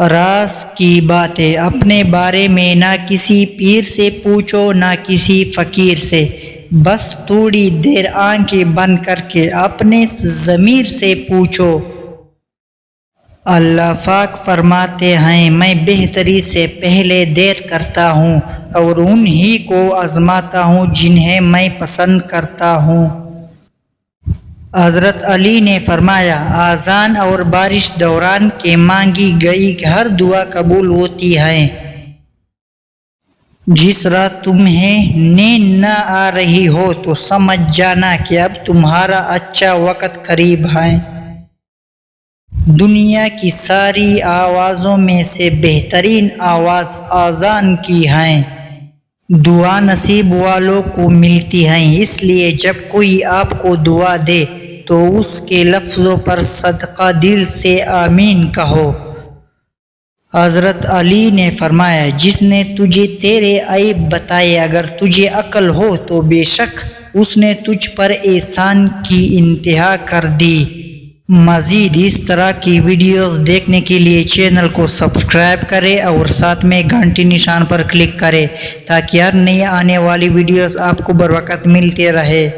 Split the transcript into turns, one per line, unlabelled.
راز کی باتیں اپنے بارے میں نہ کسی پیر سے پوچھو نہ کسی فقیر سے، بس تھوڑی دیر آنکھیں بند کر کے اپنے ضمیر سے پوچھو۔ اللہ پاک فرماتے ہیں، میں بہتری سے پہلے دیر کرتا ہوں اور انہی کو آزماتا ہوں جنہیں میں پسند کرتا ہوں۔ حضرت علی نے فرمایا، اذان اور بارش دوران کے مانگی گئی ہر دعا قبول ہوتی ہے۔ جس رات تمہیں نیند نہ آ رہی ہو تو سمجھ جانا کہ اب تمہارا اچھا وقت قریب ہے۔ دنیا کی ساری آوازوں میں سے بہترین آواز اذان کی ہے۔ دعا نصیب والوں کو ملتی ہے، اس لیے جب کوئی آپ کو دعا دے تو اس کے لفظوں پر صدقہ دل سے آمین کہو۔ حضرت علی نے فرمایا، جس نے تجھے تیرے عیب بتائے اگر تجھے عقل ہو تو بے شک اس نے تجھ پر احسان کی انتہا کر دی۔ مزید اس طرح کی ویڈیوز دیکھنے کے لیے چینل کو سبسکرائب کریں اور ساتھ میں گھنٹی نشان پر کلک کریں تاکہ ہر نئی آنے والی ویڈیوز آپ کو بروقت ملتے رہے۔